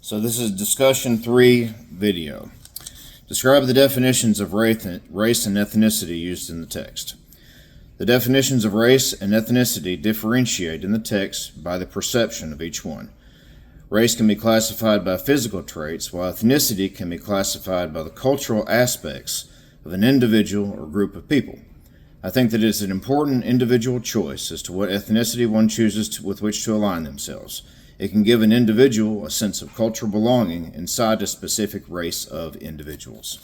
So this is discussion 3 video. Describe the definitions of race and ethnicity used in the text. The definitions of race and ethnicity differentiate in the text by the perception of each one. Race can be classified by physical traits, while ethnicity can be classified by the cultural aspects of an individual or group of people. I think that it is an important individual choice as to what ethnicity one chooses with which to align themselves. It can give an individual a sense of cultural belonging inside a specific race of individuals.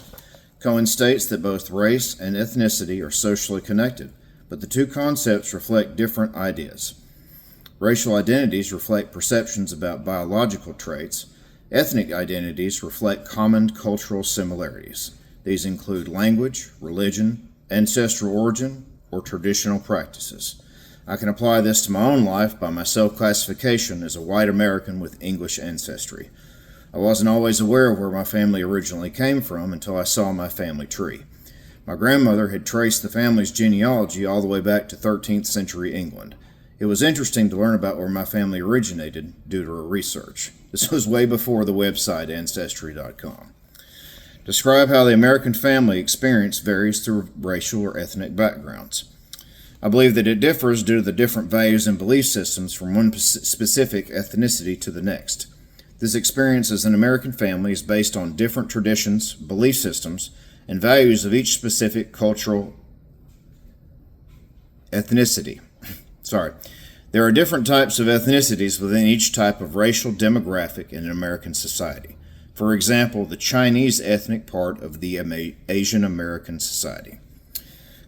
Cohen states that both race and ethnicity are socially connected, but the two concepts reflect different ideas. Racial identities reflect perceptions about biological traits. Ethnic identities reflect common cultural similarities. These include language, religion, ancestral origin, or traditional practices. I can apply this to my own life by my self-classification as a white American with English ancestry. I wasn't always aware of where my family originally came from until I saw my family tree. My grandmother had traced the family's genealogy all the way back to 13th century England. It was interesting to learn about where my family originated due to her research. This was way before the website Ancestry.com. Describe how the American family experience varies through racial or ethnic backgrounds. I believe that it differs due to the different values and belief systems from one specific ethnicity to the next. This experience as an American family is based on different traditions, belief systems, and values of each specific cultural ethnicity. There are different types of ethnicities within each type of racial demographic in an American society. For example, the Chinese ethnic part of the Asian American society.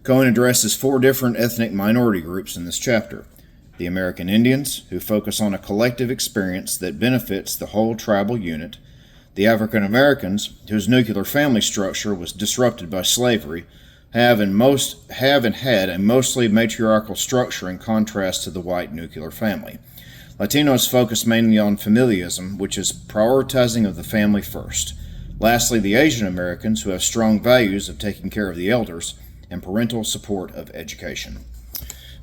Cohen addresses 4 different ethnic minority groups in this chapter. The American Indians, who focus on a collective experience that benefits the whole tribal unit. The African Americans, whose nuclear family structure was disrupted by slavery, have and had a mostly matriarchal structure in contrast to the white nuclear family. Latinos focus mainly on familialism, which is prioritizing of the family first. Lastly, the Asian Americans, who have strong values of taking care of the elders and parental support of education.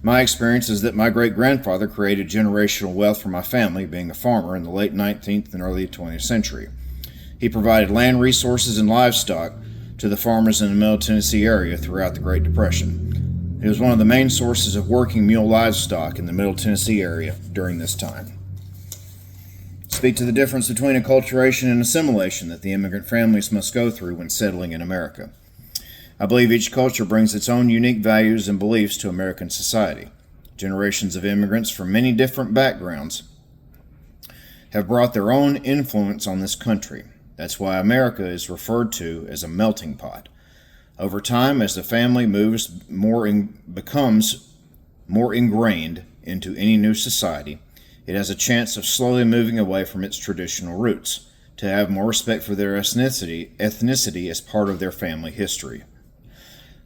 My experience is that my great-grandfather created generational wealth for my family, being a farmer in the late 19th and early 20th century. He provided land resources and livestock to the farmers in the Middle Tennessee area throughout the Great Depression. He was one of the main sources of working mule livestock in the Middle Tennessee area during this time. Speak to the difference between acculturation and assimilation that the immigrant families must go through when settling in America. I believe each culture brings its own unique values and beliefs to American society. Generations of immigrants from many different backgrounds have brought their own influence on this country. That's why America is referred to as a melting pot. Over time, as the family becomes more ingrained into any new society, it has a chance of slowly moving away from its traditional roots, to have more respect for their ethnicity as part of their family history.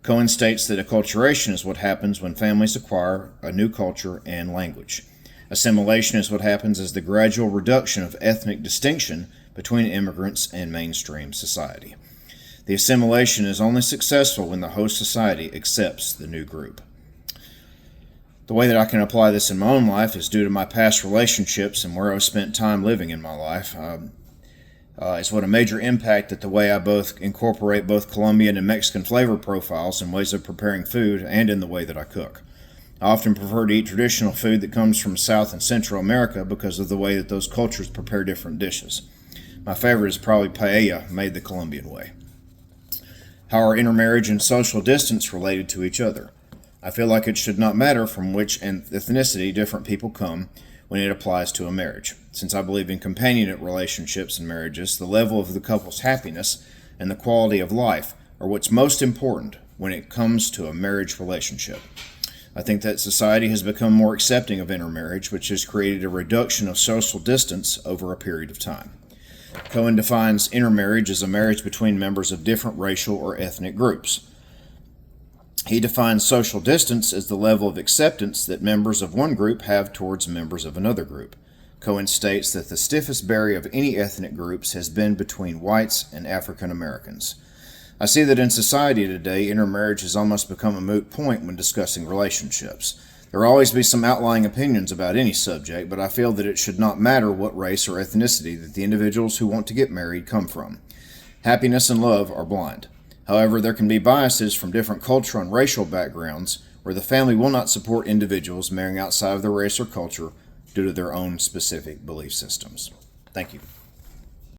Cohen states that acculturation is what happens when families acquire a new culture and language. Assimilation is what happens as the gradual reduction of ethnic distinction between immigrants and mainstream society. The assimilation is only successful when the host society accepts the new group. The way that I can apply this in my own life is due to my past relationships and where I've spent time living in my life. It's what a major impact that the way I both incorporate both Colombian and Mexican flavor profiles in ways of preparing food and in the way that I cook. I often prefer to eat traditional food that comes from South and Central America because of the way that those cultures prepare different dishes. My favorite is probably paella, made the Colombian way. How are intermarriage and social distance related to each other? I feel like it should not matter from which ethnicity different people come when it applies to a marriage. Since I believe in companionate relationships and marriages, the level of the couple's happiness and the quality of life are what's most important when it comes to a marriage relationship. I think that society has become more accepting of intermarriage, which has created a reduction of social distance over a period of time. Cohen defines intermarriage as a marriage between members of different racial or ethnic groups. He defines social distance as the level of acceptance that members of one group have towards members of another group. Cohen states that the stiffest barrier of any ethnic groups has been between whites and African Americans. I see that in society today, intermarriage has almost become a moot point when discussing relationships. There will always be some outlying opinions about any subject, but I feel that it should not matter what race or ethnicity that the individuals who want to get married come from. Happiness and love are blind. However, there can be biases from different cultural and racial backgrounds where the family will not support individuals marrying outside of their race or culture due to their own specific belief systems. Thank you.